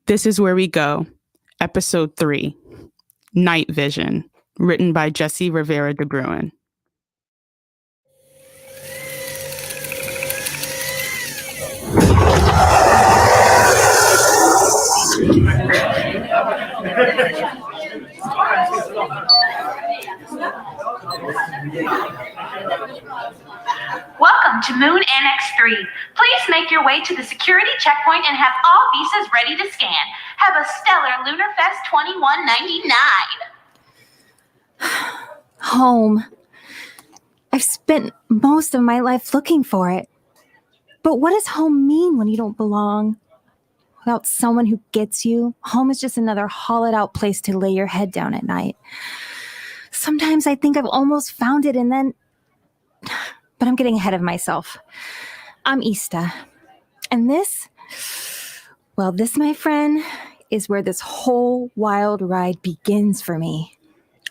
This is Where We Go, Episode 3, Night Vision, written by Jessie Rivera DeBruin. Welcome to Moon Annex 3. Please make your way to the security checkpoint and have all visas ready to scan. Have a stellar Lunar Fest 2199. Home. I've spent most of my life looking for it. But what does home mean when you don't belong? Without someone who gets you, home is just another hollowed out place to lay your head down at night. Sometimes I think I've almost found it and then... But I'm getting ahead of myself. I'm Izta. And this, my friend, is where this whole wild ride begins for me.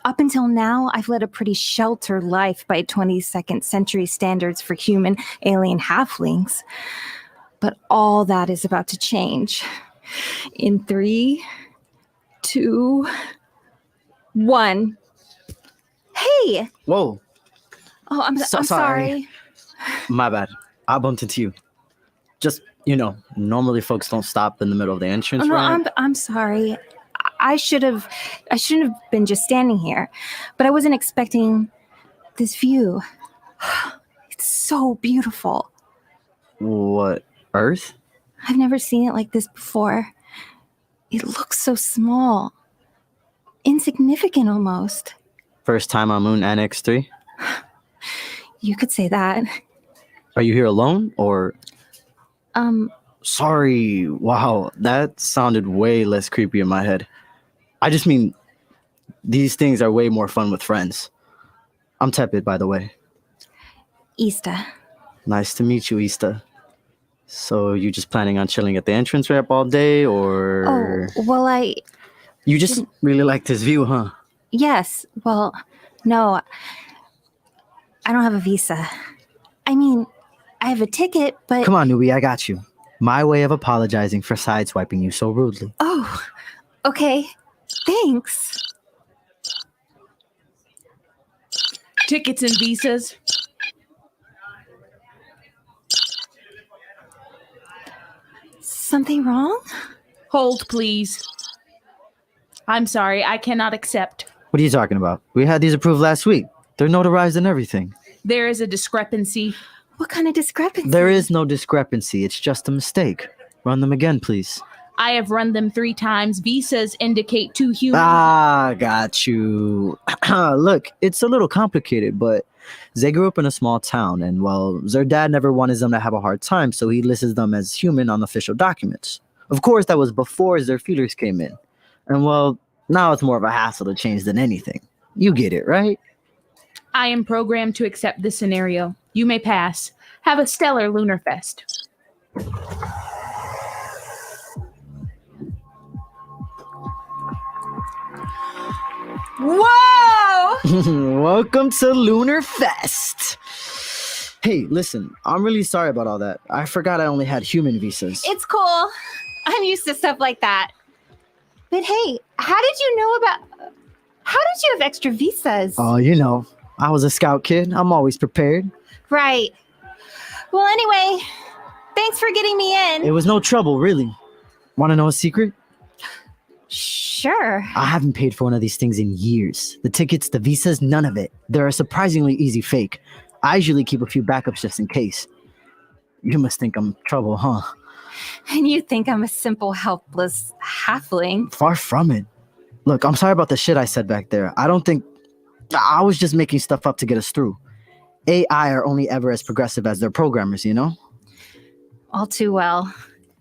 Up until now, I've led a pretty sheltered life by 22nd century standards for human alien halflings. But all that is about to change. In 3, 2, 1. Hey! Whoa. Oh, I'm sorry. My bad. I bumped into you. Just, normally folks don't stop in the middle of the entrance. Oh, no, right? I'm sorry. I shouldn't have been just standing here, but I wasn't expecting this view. It's so beautiful. What, Earth? I've never seen it like this before. It looks so small. Insignificant almost. First time on Moon Annex 3? You could say that. Are you here alone, or... Sorry, wow, that sounded way less creepy in my head. I just mean, these things are way more fun with friends. I'm Teptl, by the way. Izta. Nice to meet you, Izta. So you just planning on chilling at the entrance ramp all day, or... Oh, well, You just really like this view, huh? Yes, well, no... I don't have a visa. I mean, I have a ticket, but... Come on, newbie, I got you. My way of apologizing for sideswiping you so rudely. Oh, okay. Thanks. Tickets and visas. Something wrong? Hold, please. I'm sorry, I cannot accept. What are you talking about? We had these approved last week. They're notarized and everything. There is a discrepancy. What kind of discrepancy? There is no discrepancy. It's just a mistake. Run them again, please. I have run them 3 times. Visas indicate 2 humans. Ah, got you. Look, it's a little complicated, but they grew up in a small town, and, well, their dad never wanted them to have a hard time, so he listed them as human on official documents. Of course, that was before their feelers came in. And, well, now it's more of a hassle to change than anything. You get it, right? I am programmed to accept this scenario. You may pass. Have a stellar Lunar Fest. Whoa! Welcome to Lunar Fest. Hey, listen, I'm really sorry about all that. I forgot I only had human visas. It's cool. I'm used to stuff like that. But hey, how did you have extra visas? Oh, I was a scout kid. I'm always prepared. Right. Well, anyway, thanks for getting me in. It was no trouble, really. Want to know a secret? Sure. I haven't paid for one of these things in years. The tickets, the visas, none of it. They're a surprisingly easy fake. I usually keep a few backups just in case. You must think I'm trouble, huh? And you think I'm a simple, helpless halfling. Far from it. Look, I'm sorry about the shit I said back there. I was just making stuff up to get us through. AI are only ever as progressive as their programmers, All too well.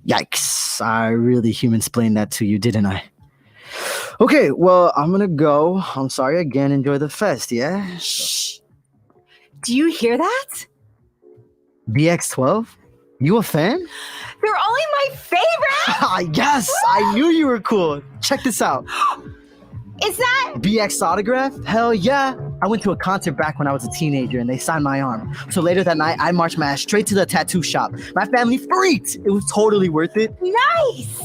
Yikes. I really human-splained that to you, didn't I? Okay, well, I'm gonna go. I'm sorry again. Enjoy the fest, yeah? Shh. Do you hear that? BX12? You a fan? They're only my favorite! Yes, I knew you were cool. Check this out. Is that... BX autograph? Hell yeah. I went to a concert back when I was a teenager and they signed my arm. So later that night, I marched my ass straight to the tattoo shop. My family freaked. It was totally worth it. Nice!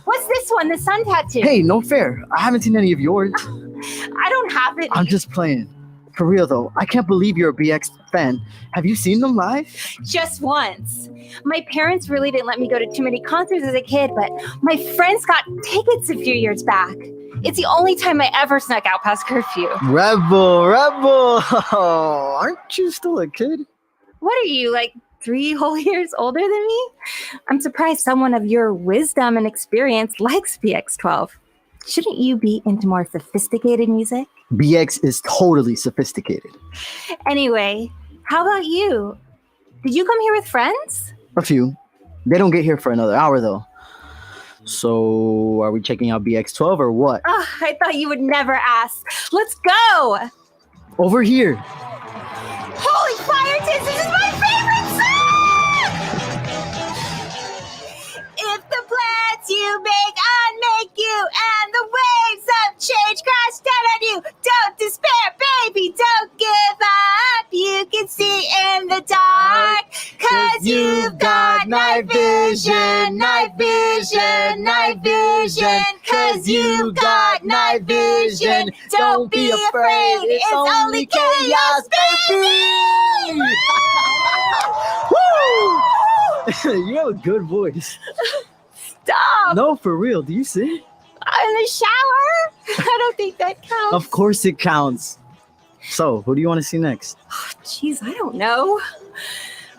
What's this one? The sun tattoo. Hey, no fair. I haven't seen any of yours. I don't have it. I'm just playing. For real though, I can't believe you're a BX fan. Have you seen them live? Just once. My parents really didn't let me go to too many concerts as a kid, but my friends got tickets a few years back. It's the only time I ever snuck out past curfew. Rebel. Aren't you still a kid? What are you, like 3 whole years older than me? I'm surprised someone of your wisdom and experience likes BX12. Shouldn't you be into more sophisticated music? BX is totally sophisticated. Anyway, how about you? Did you come here with friends? A few. They don't get here for another hour though. So are we checking out BX12 or what? Oh, I thought you would never ask. Let's go! Over here. Holy fire tits, this is my favorite song! If the plans you make unmake you and the waves of change crash down on you, don't despair, baby, don't give up. You can see in the dark, cause you've got night vision, night vision, night vision, cause you've got night vision. Don't be afraid, it's only chaos, baby! Woo! You have a good voice. Stop! No, for real. Do you sing? In the shower? I don't think that counts. Of course it counts. So, who do you want to see next? Jeez, I don't know.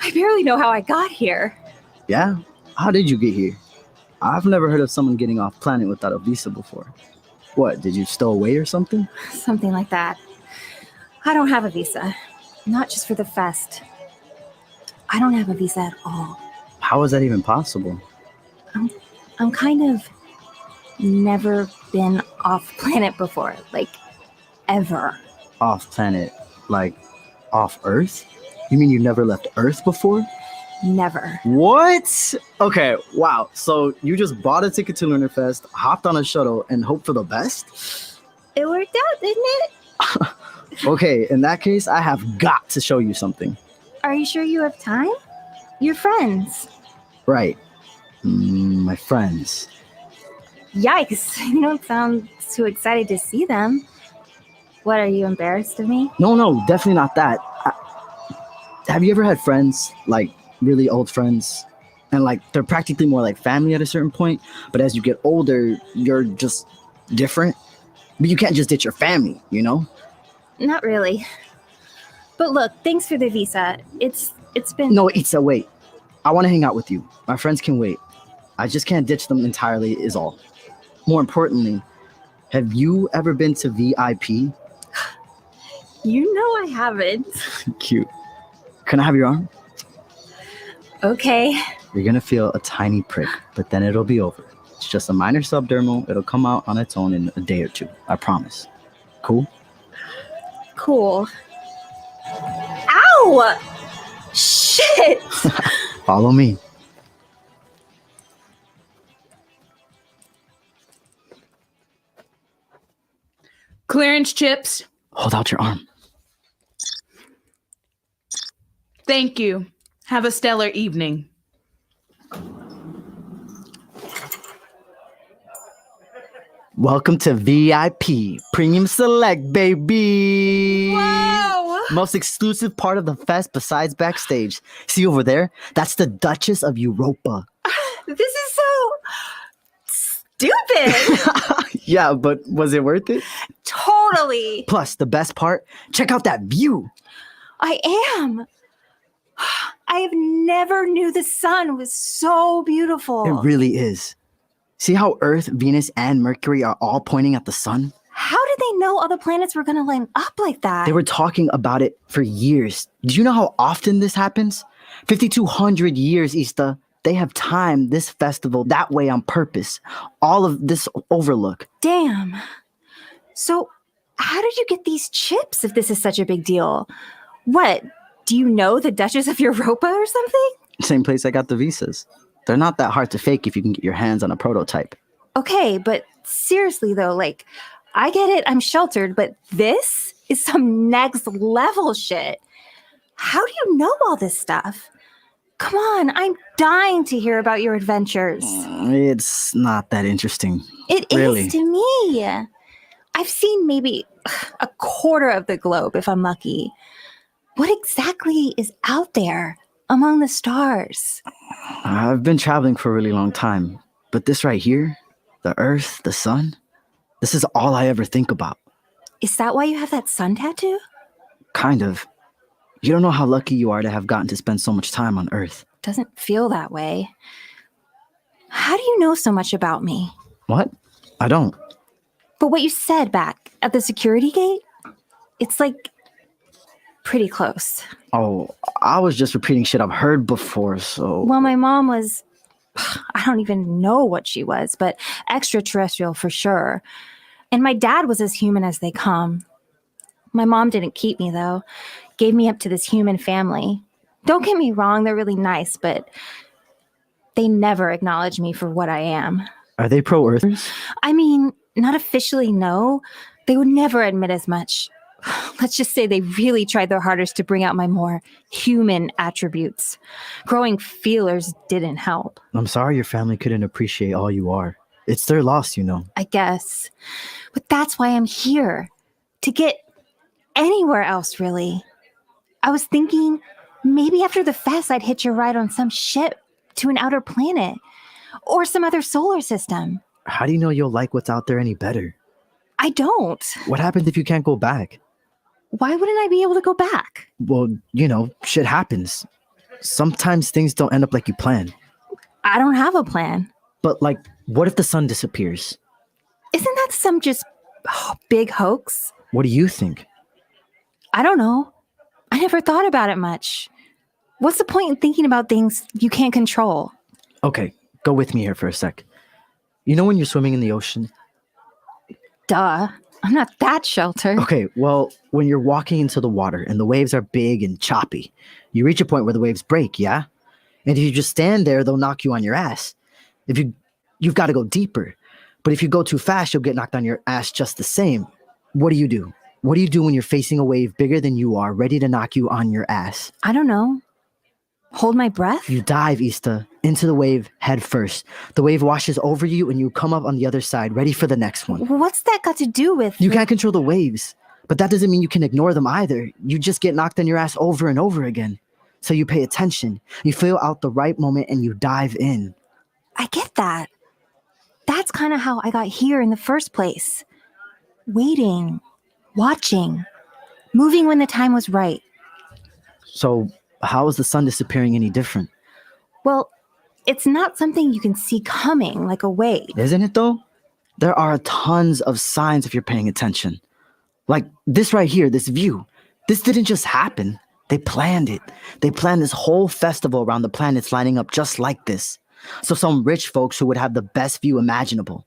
I barely know how I got here. Yeah? How did you get here? I've never heard of someone getting off planet without a visa before. What, did you stow away or something? Something like that. I don't have a visa. Not just for the fest. I don't have a visa at all. How is that even possible? I'm kind of never been off planet before. Like, ever. Off planet? Like, off Earth? You mean you never left Earth before? Never. What? Okay, wow. So you just bought a ticket to Lunar Fest, hopped on a shuttle, and hoped for the best? It worked out, didn't it? Okay, in that case, I have got to show you something. Are you sure you have time? Your friends. Right. My friends. Yikes. You don't sound too excited to see them. What, are you embarrassed of me? No, definitely not that. Have you ever had friends, like really old friends, and like they're practically more like family at a certain point, but as you get older, you're just different? But you can't just ditch your family, you know? Not really. But look, thanks for the visa. It's been... No, Izta, wait. I want to hang out with you. My friends can wait. I just can't ditch them entirely is all. More importantly, have you ever been to VIP? You know I haven't. Cute. Can I have your arm? Okay. You're gonna feel a tiny prick, but then it'll be over. It's just a minor subdermal. It'll come out on its own in a day or two. I promise. Cool? Cool. Ow! Shit! Follow me. Clearance chips. Hold out your arm. Thank you. Have a stellar evening. Welcome to VIP. Premium Select, baby. Whoa! Most exclusive part of the fest besides backstage. See over there? That's the Duchess of Europa. This is so stupid. Yeah, but was it worth it? Totally. Plus, the best part, check out that view. I am. I have never knew the sun was so beautiful. It really is. See how Earth, Venus, and Mercury are all pointing at the sun? How did they know all the planets were going to line up like that? They were talking about it for years. Do you know how often this happens? 5,200 years, Izta. They have timed this festival that way on purpose. All of this overlook. Damn. So, how did you get these chips if this is such a big deal? What? Do you know the Duchess of Europa or something? Same place I got the visas. They're not that hard to fake if you can get your hands on a prototype. Okay, but seriously though, like, I get it, I'm sheltered, but this is some next level shit. How do you know all this stuff? Come on, I'm dying to hear about your adventures. It's not that interesting. It Really? is to me. I've seen maybe a quarter of the globe if I'm lucky. What exactly is out there among the stars? I've been traveling for a really long time, but this right here, the Earth, the sun, this is all I ever think about. Is that why you have that sun tattoo? Kind of. You don't know how lucky you are to have gotten to spend so much time on Earth. Doesn't feel that way. How do you know so much about me? What? I don't. But what you said back at the security gate, it's like pretty close. Oh, I was just repeating shit I've heard before, so... Well, my mom was, I don't even know what she was, but extraterrestrial for sure. And my dad was as human as they come. My mom didn't keep me, though. Gave me up to this human family. Don't get me wrong, they're really nice, but they never acknowledge me for what I am. Are they pro-Earthers? I mean, not officially, no. They would never admit as much. Let's just say they really tried their hardest to bring out my more human attributes. Growing feelers didn't help. I'm sorry your family couldn't appreciate all you are. It's their loss, you know. I guess. But that's why I'm here. To get anywhere else, really. I was thinking maybe after the fest I'd hitch a ride on some ship to an outer planet or some other solar system. How do you know you'll like what's out there any better? I don't. What happens if you can't go back? Why wouldn't I be able to go back? Well, you know, shit happens. Sometimes things don't end up like you plan. I don't have a plan. But like, what if the sun disappears? Isn't that some just big hoax? What do you think? I don't know. I never thought about it much. What's the point in thinking about things you can't control? Okay, go with me here for a sec. You know when you're swimming in the ocean? Duh. I'm not that sheltered. Okay, well, when you're walking into the water and the waves are big and choppy, you reach a point where the waves break, yeah? And if you just stand there, they'll knock you on your ass. You've got to go deeper. But if you go too fast, you'll get knocked on your ass just the same. What do you do? What do you do when you're facing a wave bigger than you are, ready to knock you on your ass? I don't know. Hold my breath? You dive, Izta, into the wave head first. The wave washes over you and you come up on the other side, ready for the next one. What's that got to do with... You can't control the waves, but that doesn't mean you can ignore them either. You just get knocked on your ass over and over again. So you pay attention, you feel out the right moment, and you dive in. I get that. That's kind of how I got here in the first place. Waiting, watching, moving when the time was right. So how is the sun disappearing any different? Well, it's not something you can see coming like a wave. Isn't it though? There are tons of signs if you're paying attention. Like this right here, this view. This didn't just happen. They planned it. They planned this whole festival around the planets lining up just like this. So some rich folks who would have the best view imaginable.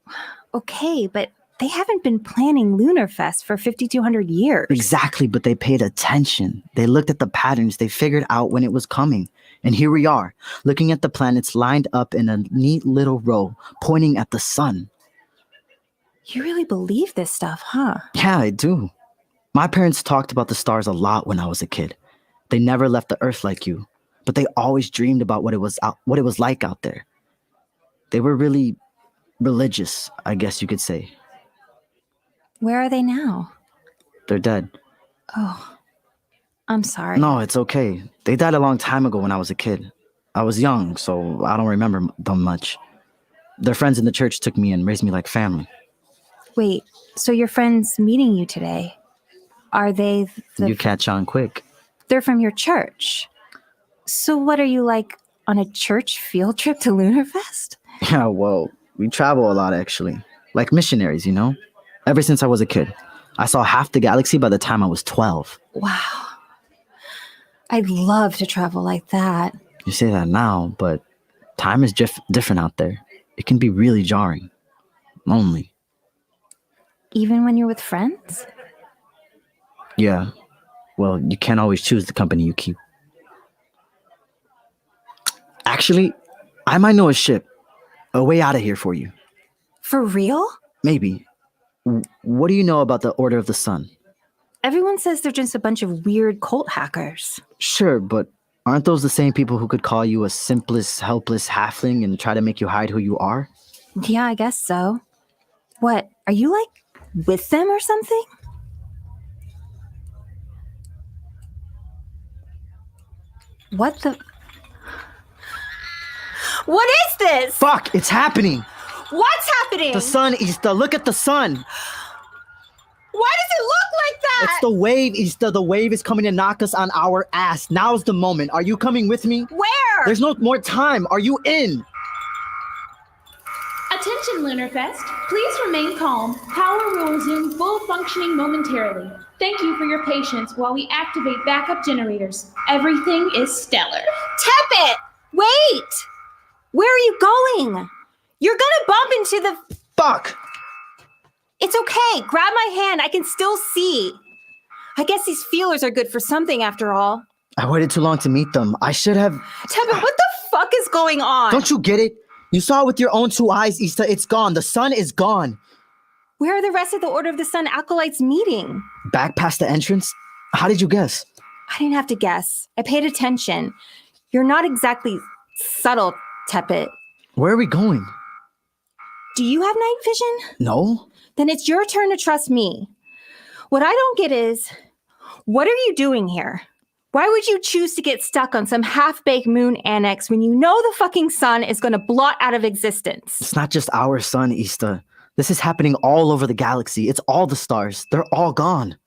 Okay, but they haven't been planning Lunar Fest for 5,200 years. Exactly, but they paid attention. They looked at the patterns. They figured out when it was coming. And here we are, looking at the planets lined up in a neat little row, pointing at the sun. You really believe this stuff, huh? Yeah, I do. My parents talked about the stars a lot when I was a kid. They never left the Earth like you, but they always dreamed about what it was like out there. They were really religious, I guess you could say. Where are they now? They're dead. Oh, I'm sorry. No, it's okay. They died a long time ago when I was a kid. I was young, so I don't remember them much. Their friends in the church took me and raised me like family. Wait, so your friends meeting you today, are they You catch on quick. They're from your church. So what are you like on a church field trip to Lunar Fest? Yeah, well, we travel a lot actually. Like missionaries, you know? Ever since I was a kid. I saw half the galaxy by the time I was 12. Wow. I'd love to travel like that. You say that now, but time is different out there. It can be really jarring. Lonely. Even when you're with friends? Yeah. Well, you can't always choose the company you keep. Actually, I might know a ship. A way out of here for you. For real? Maybe. What do you know about the Order of the Sun? Everyone says they're just a bunch of weird cult hackers. Sure, but Aren't those the same people who could call you a simplest, helpless halfling and try to make you hide who you are? Yeah, I guess so. What, are you like with them or something? What the? What is this? Fuck, it's happening! What's happening? The sun, Izta, look at the sun! Why does it look like that? It's the wave, Izta. The wave is coming to knock us on our ass. Now's the moment. Are you coming with me? Where? There's no more time. Are you in? Attention, Lunarfest. Please remain calm. Power will resume full functioning momentarily. Thank you for your patience while we activate backup generators. Everything is stellar. Teptl! Wait! Where are you going? You're gonna bump into the... Fuck! It's okay. Grab my hand. I can still see. I guess these feelers are good for something after all. I waited too long to meet them. I should have... Teptl, what the fuck is going on? Don't you get it? You saw it with your own 2 eyes, Izta. It's gone. The sun is gone. Where are the rest of the Order of the Sun acolytes meeting? Back past the entrance? How did you guess? I didn't have to guess. I paid attention. You're not exactly subtle, Teptl. Where are we going? Do you have night vision? No? Then it's your turn to trust me. What I don't get is, what are you doing here? Why would you choose to get stuck on some half-baked moon annex when you know the fucking sun is going to blot out of existence? It's not just our sun, Izta. This is happening all over the galaxy. It's all the stars. They're all gone.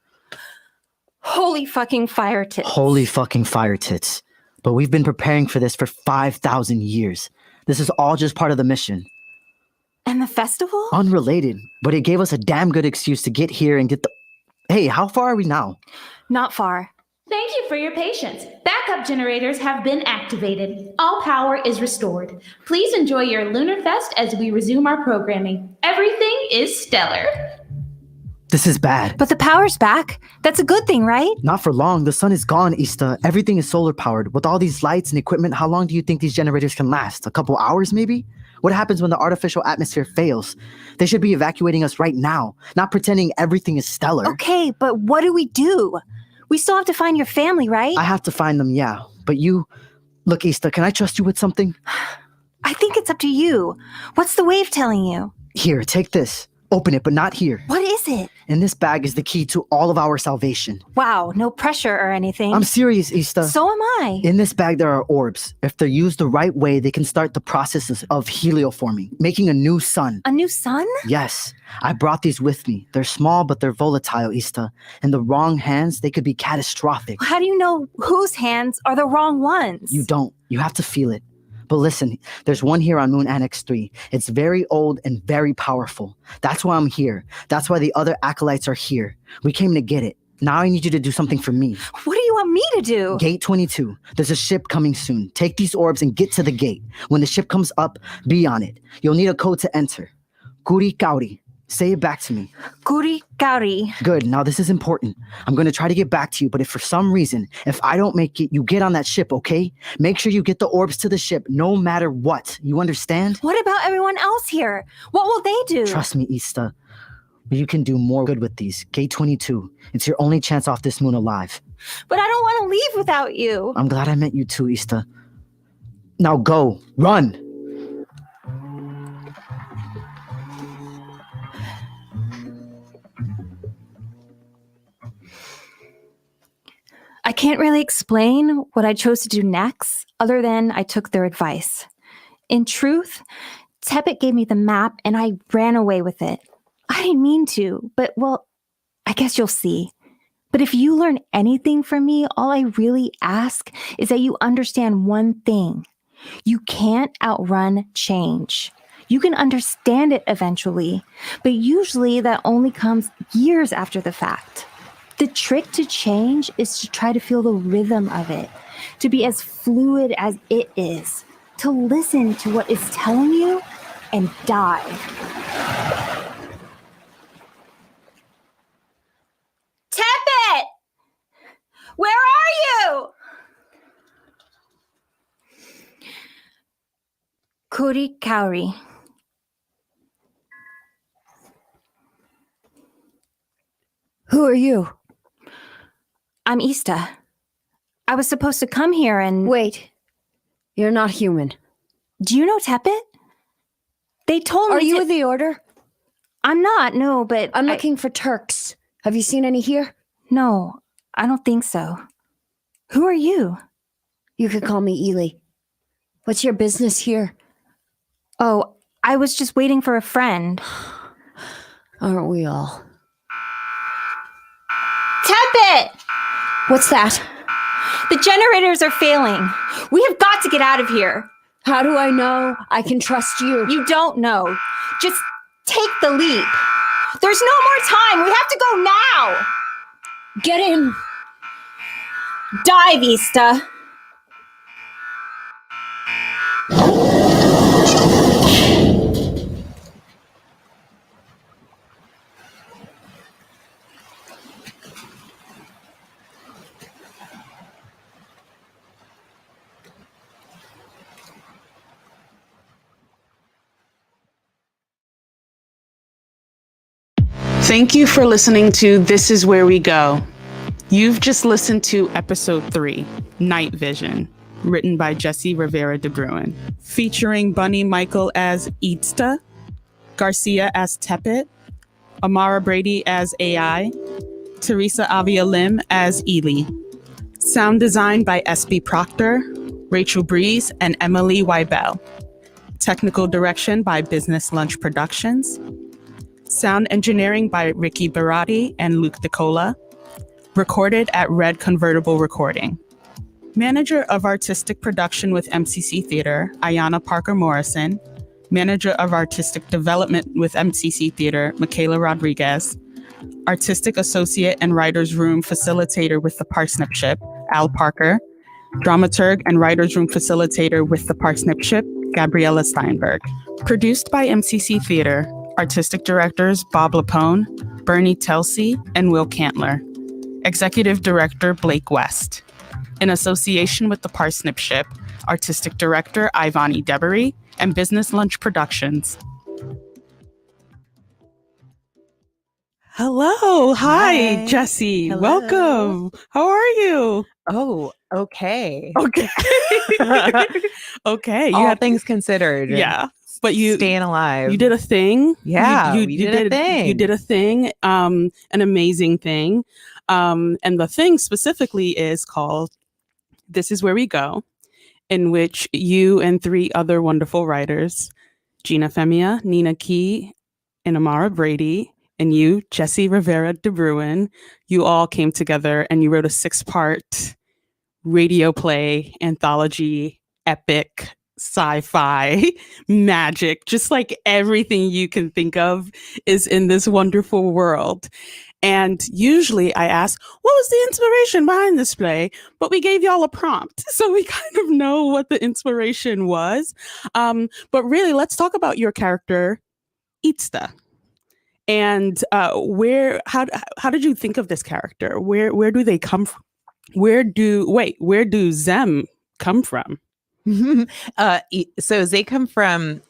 Holy fucking fire tits. Holy fucking fire tits. But we've been preparing for this for 5,000 years. This is all just part of the mission. And the festival? Unrelated, but it gave us a damn good excuse to get here and get the... Hey, how far are we now? Not far. Thank you for your patience. Backup generators have been activated. All power is restored. Please enjoy your Lunarfest as we resume our programming. Everything is stellar. This is bad. But the power's back. That's a good thing, right? Not for long. The sun is gone, Izta. Everything is solar powered. With all these lights and equipment, how long do you think these generators can last? A couple hours, maybe? What happens when the artificial atmosphere fails? They should be evacuating us right now, not pretending everything is stellar. Okay, but what do? We still have to find your family, right? I have to find them, yeah. But you... Look, Izta, can I trust you with something? I think it's up to you. What's the wave telling you? Here, take this. Open it, but not here. What is it? And this bag is the key to all of our salvation. Wow, no pressure or anything. I'm serious, Izta. So am I. In this bag, there are orbs. If they're used the right way, they can start the process of helioforming, making a new sun. A new sun? Yes, I brought these with me. They're small, but they're volatile, Izta. In the wrong hands, they could be catastrophic. How do you know whose hands are the wrong ones? You don't. You have to feel it. But listen, there's one here on Moon Annex 3. It's very old and very powerful. That's why I'm here. That's why the other acolytes are here. We came to get it. Now I need you to do something for me. What do you want me to do? Gate 22. There's a ship coming soon. Take these orbs and get to the gate. When the ship comes up, be on it. You'll need a code to enter. Kuri Kauri. Say it back to me. Kuri Kauri. Good. Now this is important. I'm going to try to get back to you, but if for some reason, if I don't make it, you get on that ship, okay? Make sure you get the orbs to the ship no matter what. You understand? What about everyone else here? What will they do? Trust me, Izta. You can do more good with these. Gate 22. It's your only chance off this moon alive. But I don't want to leave without you. I'm glad I met you too, Izta. Now go. Run. I can't really explain what I chose to do next, other than I took their advice. In truth, Teptl gave me the map and I ran away with it. I didn't mean to, but well, I guess you'll see. But if you learn anything from me, all I really ask is that you understand one thing. You can't outrun change. You can understand it eventually, but usually that only comes years after the fact. The trick to change is to try to feel the rhythm of it, to be as fluid as it is, to listen to what it's telling you and dive. Teptl! Where are you? Kuri Kauri. Who are you? I'm Izta. I was supposed to come here and... Wait. You're not human. Do you know Teptl? They told me Are you in the Order? I'm not, no, but... I'm looking for Turks. Have you seen any here? No, I don't think so. Who are you? You could call me Illi. What's your business here? Oh, I was just waiting for a friend. Aren't we all? Teptl! What's that? The generators are failing. We have got to get out of here. How do I know I can trust you? You don't know. Just take the leap. There's no more time. We have to go now. Get in. Dive, Izta. Thank you for listening to This Is Where We Go. You've just listened to episode 3, Night Vision, written by Jessie Rivera DeBruin, featuring Bunny Michael as Izta, Garcia as Teptl, Amara Brady as AI, Teresa Avia Lim as Illi. Sound design by Espii Proctor, Rachel Brees, and Emilie Wiebel. Technical direction by Business Lunch Productions. Sound engineering by Ricky Berotti and DiCola. Recorded at Red Convertible Recording. Manager of Artistic Production with MCC Theater, Ayana Parker Morrison. Manager of Artistic Development with MCC Theater, Michela Rodriguez. Artistic Associate and Writer's Room Facilitator with the Parsnip Ship, Al Parker. Dramaturg and Writer's Room Facilitator with the Parsnip Ship, Gabriella Steinberg. Produced by MCC Theater. Artistic Directors Bob LuPone, Bernie Telsey, and Will Cantler. Executive Director Blake West. In association with the Parsnip Ship, Artistic Director Iyvon Edebiri, and Business Lunch Productions. Hello. Hi, Jessie. Hello. Welcome. How are you? Oh, okay. Okay. Okay. All things considered. Yeah. But you staying alive. You did a thing. Yeah, we did a thing. You did a thing, an amazing thing. And the thing specifically is called This Is Where We Go, in which you and 3 other wonderful writers, Gina Femia, Nina Key, and Amara Brady, and you, Jessie Rivera DeBruin, you all came together and you wrote a 6-part radio play, anthology, epic, sci-fi, magic, just like everything you can think of is in this wonderful world. And usually I ask, what was the inspiration behind this play? But we gave y'all a prompt, so we kind of know what the inspiration was. But really, let's talk about your character, Izta. And how did you think of this character? Where do they come from? Where do Zem come from? So they come from,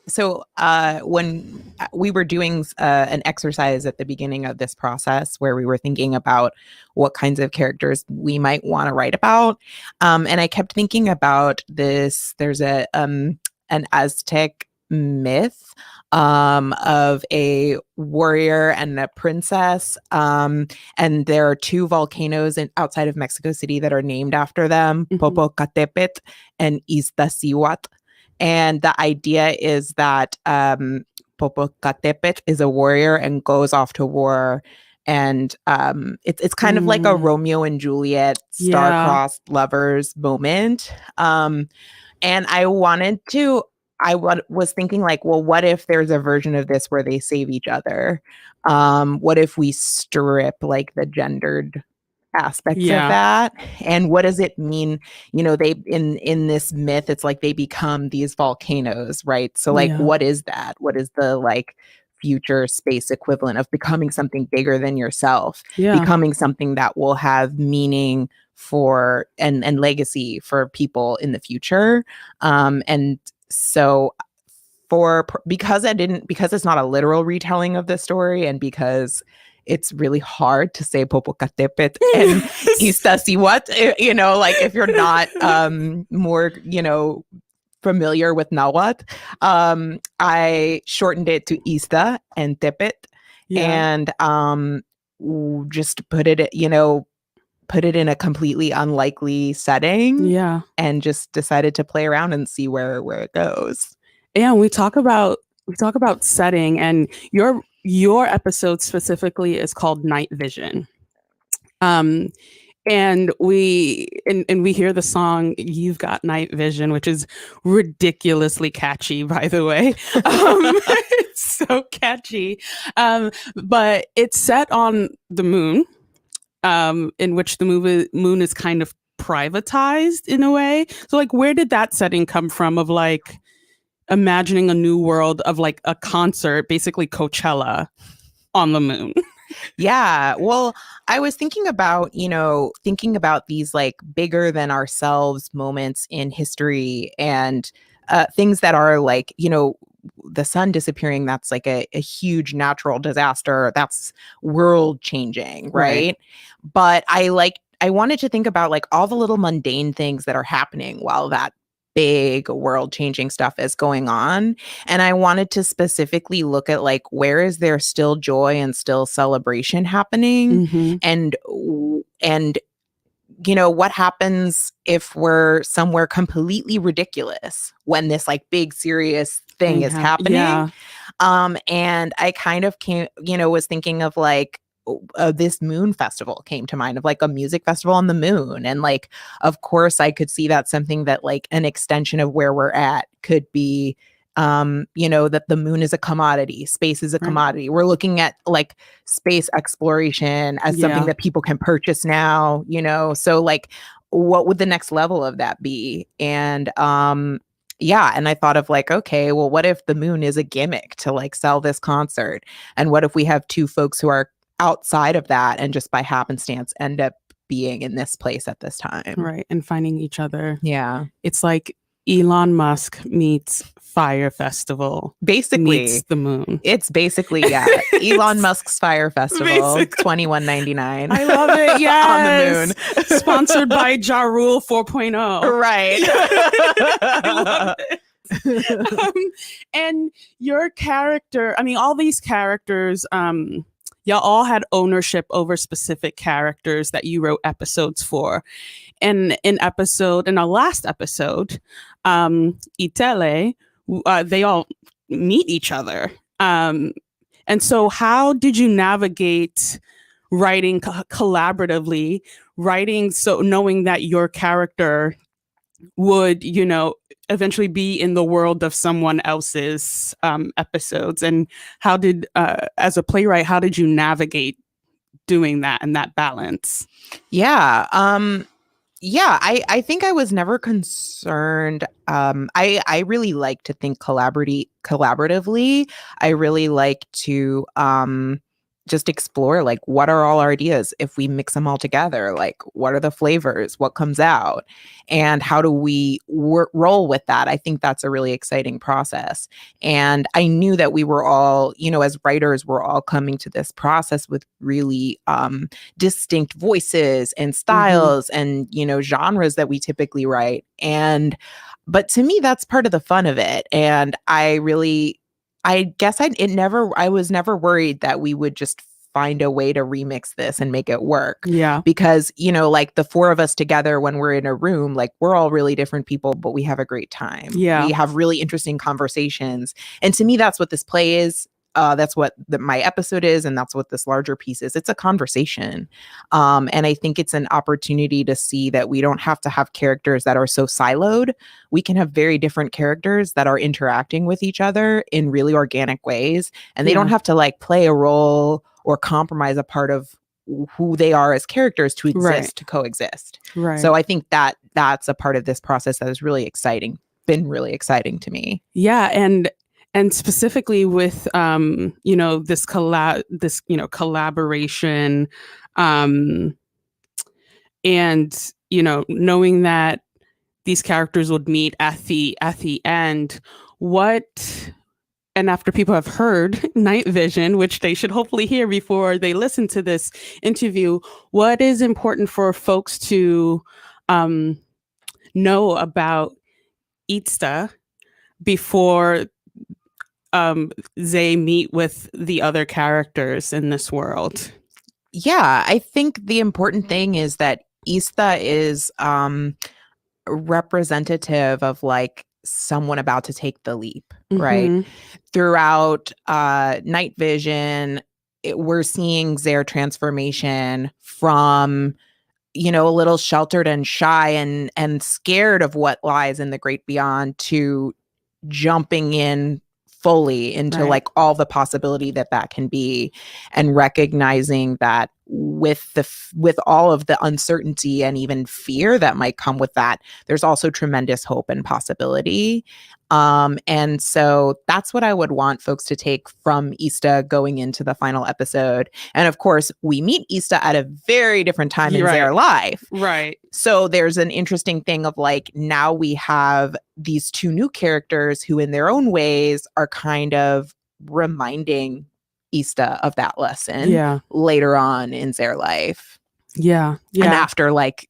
when we were doing an exercise at the beginning of this process where we were thinking about what kinds of characters we might want to write about. And I kept thinking about this, there's an Aztec myth of a warrior and a princess. And there are 2 volcanoes outside of Mexico City that are named after them, Popocatépetl and Iztaccíhuatl. And the idea is that Popocatépetl is a warrior and goes off to war. And it's kind of like a Romeo and Juliet star-crossed lovers moment. And I was thinking like, well, what if there's a version of this where they save each other? What if we strip like the gendered aspects of that? And what does it mean? You know, they in this myth, it's like they become these volcanoes, right? So like, what is that? What is the like future space equivalent of becoming something bigger than yourself, becoming something that will have meaning for and legacy for people in the future? And so because it's not a literal retelling of the story, and because it's really hard to say Popocatépetl and Izta si what, you know, like if you're not more, you know, familiar with Nahuatl. I shortened it to Izta and Teptl, and just put it, you know, put it in a completely unlikely setting. Yeah. And just decided to play around and see where it goes. Yeah, we talk about setting, and your episode specifically is called Night Vision. And we hear the song "You've Got Night Vision," which is ridiculously catchy, by the way. It's so catchy. But it's set on the moon, in which the moon is kind of privatized in a way. So like, where did that setting come from, of like imagining a new world of like a concert, basically Coachella on the moon? Yeah. Well, I was thinking about these like bigger than ourselves moments in history, and things that are like, you know, the sun disappearing. That's like a huge natural disaster. That's world changing. Right. But I wanted to think about like all the little mundane things that are happening while that big world changing stuff is going on. And I wanted to specifically look at like, where is there still joy and still celebration happening? And you know, what happens if we're somewhere completely ridiculous when this like big serious thing is happening? And I kind of was thinking of like, this moon festival came to mind, of like a music festival on the moon. And like, of course I could see that something that like an extension of where we're at could be, you know, that the moon is a commodity, space is a commodity. We're looking at like space exploration as something that people can purchase now, you know? So like, what would the next level of that be? And, and I thought of like, okay, well, what if the moon is a gimmick to like sell this concert? And what if we have two folks who are outside of that and just by happenstance end up being in this place at this time? Right. And finding each other. Yeah. It's like Elon Musk meets Fire Festival. Basically. Meets the moon. It's basically, Elon Musk's Fire Festival, $21.99. I love it. Yes. On the moon. Sponsored by Ja Rule 4.0. Right. I love it. And your character, I mean, all these characters, y'all all had ownership over specific characters that you wrote episodes for. And in our last episode, EEZ-TA, they all meet each other. And so how did you navigate writing collaboratively, so knowing that your character would, you know, eventually be in the world of someone else's episodes? And how did, as a playwright, how did you navigate doing that and that balance? I think I was never concerned. I really like to think collaboratively. I really like to just explore like, what are all our ideas if we mix them all together? Like, what are the flavors? What comes out? And how do we roll with that? I think that's a really exciting process. And I knew that we were all, you know, as writers, we're all coming to this process with really distinct voices and styles and, you know, genres that we typically write. But to me, that's part of the fun of it. And I was never worried that we would just find a way to remix this and make it work. Yeah. Because, you know, like the four of us together when we're in a room, like we're all really different people, but we have a great time. Yeah. We have really interesting conversations. And to me, that's what this play is. That's what my episode is, and that's what this larger piece is. It's a conversation. And I think it's an opportunity to see that we don't have to have characters that are so siloed. We can have very different characters that are interacting with each other in really organic ways. And they don't have to like play a role or compromise a part of who they are as characters to exist, to coexist. Right. So I think that that's a part of this process that is really exciting, been really exciting to me. Yeah. And specifically with, you know, this collaboration, and, you know, knowing that these characters would meet at the end, what and after people have heard night vision, which they should hopefully hear before they listen to this interview, what is important for folks to know about Izta before they meet with the other characters in this world? Yeah, I think the important thing is that Izta is representative of like someone about to take the leap, right? Mhm. Throughout night vision, we're seeing their transformation from, you know, a little sheltered and shy and scared of what lies in the great beyond to jumping in fully into Right. like all the possibility that can be, and recognizing that with all of the uncertainty and even fear that might come with that, there's also tremendous hope and possibility. And so that's what I would want folks to take from Izta going into the final episode. And of course, we meet Izta at a very different time in their life. Right. So there's an interesting thing of like, now we have these two new characters who in their own ways are kind of reminding Izta of that lesson later on in their life. Yeah. And after like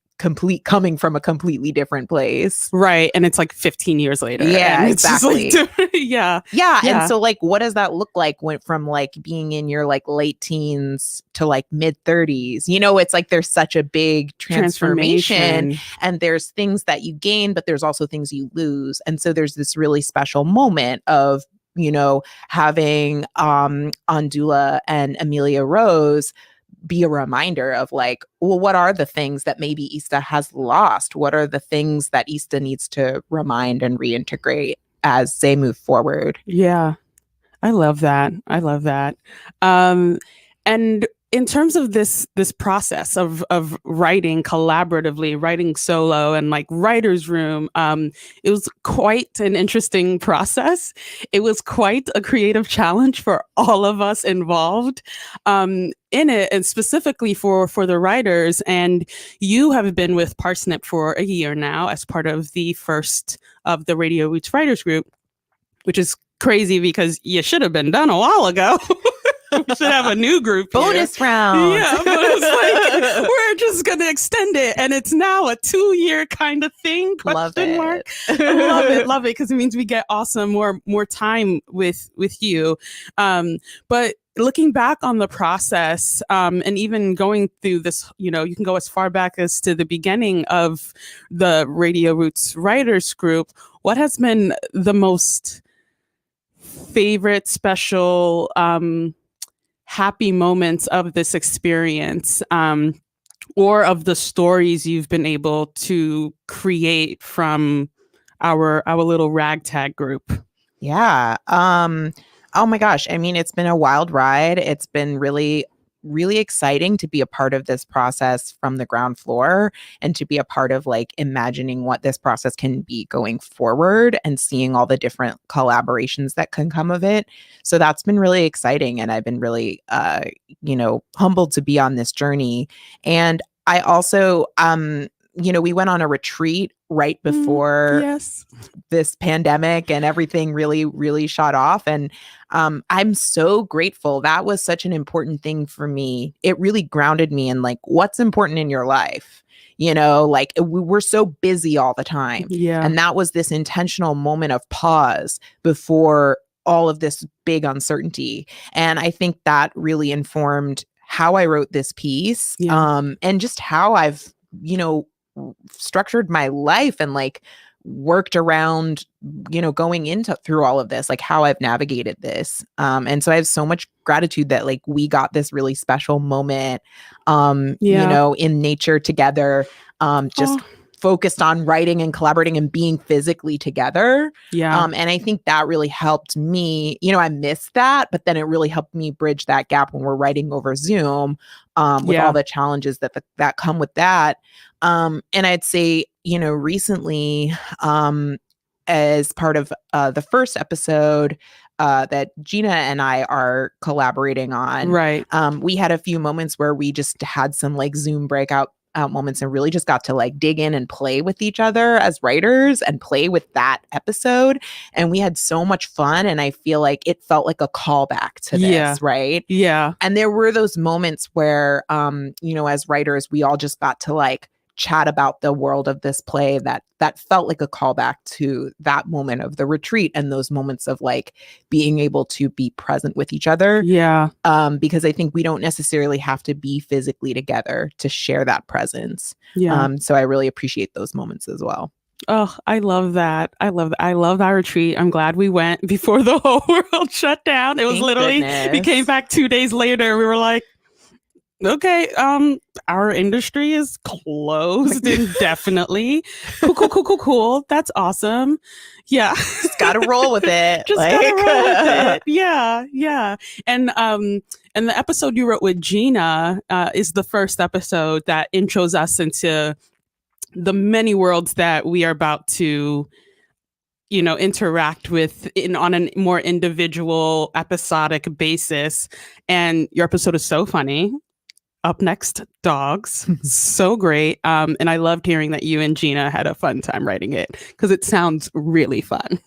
coming from a completely different place. Right. And it's like 15 years later. Yeah, and it's just, exactly. like, yeah. And so like, what does that look like from like being in your like late teens to like mid 30s? You know, it's like there's such a big transformation and there's things that you gain, but there's also things you lose. And so there's this really special moment of, you know, having Andula and Amelia Rose be a reminder of like, well, what are the things that maybe Izta has lost? What are the things that Izta needs to remind and reintegrate as they move forward? Yeah. I love that. And in terms of this process of writing collaboratively, writing solo and like writer's room, it was quite an interesting process. It was quite a creative challenge for all of us involved in it, and specifically for the writers. And you have been with Parsnip for a year now as part of the first of the Radio Roots Writers Group, which is crazy because you should have been done a while ago. We should have a new group bonus here. round. Yeah, but it's like we're just gonna extend it, and it's now a 2-year kind of thing. Love it. Love it, because it means we get awesome more time with you. But looking back on the process, and even going through this, you know, you can go as far back as to the beginning of the Radio Roots Writers Group. What has been the most favorite, special, happy moments of this experience, or of the stories you've been able to create from our little ragtag group? Yeah. Oh my gosh. I mean, it's been a wild ride. It's been really, really exciting to be a part of this process from the ground floor, and to be a part of like imagining what this process can be going forward and seeing all the different collaborations that can come of it. So that's been really exciting. And I've been really, you know, humbled to be on this journey. And I also, you know, we went on a retreat right before this pandemic and everything really, really shot off. And I'm so grateful. That was such an important thing for me. It really grounded me in like, what's important in your life? You know, like we were so busy all the time. Yeah. And that was this intentional moment of pause before all of this big uncertainty. And I think that really informed how I wrote this piece, and just how I've, you know, structured my life and like worked around, you know, going into through all of this, like how I've navigated this. And so I have so much gratitude that like we got this really special moment, you know, in nature together, just focused on writing and collaborating and being physically together. And I think that really helped me, you know, I missed that, but then it really helped me bridge that gap when we're writing over Zoom, with all the challenges that come with that. And I'd say, you know, recently, as part of the first episode that Gina and I are collaborating on, we had a few moments where we just had some like Zoom breakout moments and really just got to like dig in and play with each other as writers and play with that episode. And we had so much fun. And I feel like it felt like a callback to this, right? Yeah. And there were those moments where, as writers, we all just got to like chat about the world of this play that felt like a callback to that moment of the retreat and those moments of like being able to be present with each other. Yeah. Because I think we don't necessarily have to be physically together to share that presence. Yeah. So I really appreciate those moments as well. Oh, I love that. I love that retreat. I'm glad we went before the whole world shut down. It was Thank literally, goodness. we came back 2 days later. We were like, okay, our industry is closed indefinitely. Cool. That's awesome. Yeah. Just gotta roll with it. Gotta roll with it. Yeah. And the episode you wrote with Gina is the first episode that intros us into the many worlds that we are about to interact with on a more individual episodic basis. And your episode is so funny. Up next, dogs. So great. And I loved hearing that you and Gina had a fun time writing it because it sounds really fun.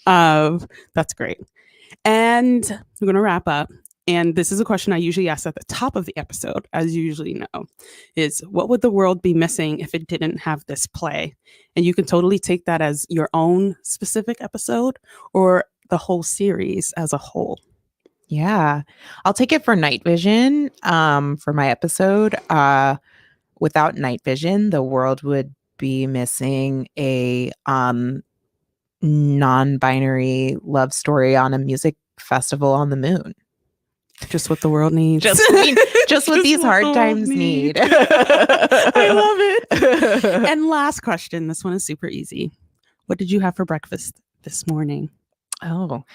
That's great. And we're going to wrap up. And this is a question I usually ask at the top of the episode, as you usually know, is what would the world be missing if it didn't have this play? And you can totally take that as your own specific episode or the whole series as a whole. Yeah, I'll take it for night vision for my episode. Without night vision, the world would be missing a non-binary love story on a music festival on the moon. Just what the world needs. Just what these hard times need. I love it. And last question. This one is super easy. What did you have for breakfast this morning? Oh,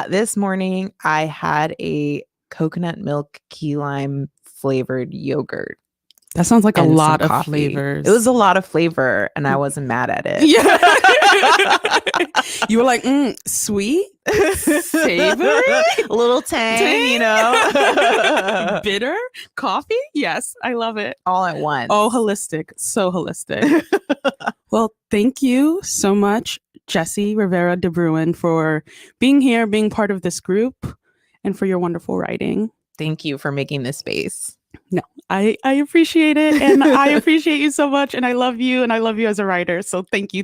this morning I had a coconut milk key lime flavored yogurt. That sounds like a and lot some of coffee. flavors. It was a lot of flavor and I wasn't mad at it. Yeah. You were like, sweet, savory, a little tang, bitter, coffee. Yes, I love it. All at once. Oh, holistic. So holistic. Well, thank you so much, Jessie Rivera DeBruin, for being here, being part of this group, and for your wonderful writing. Thank you for making this space. No, I appreciate it. And I appreciate you so much. And I love you. And I love you as a writer. So thank you.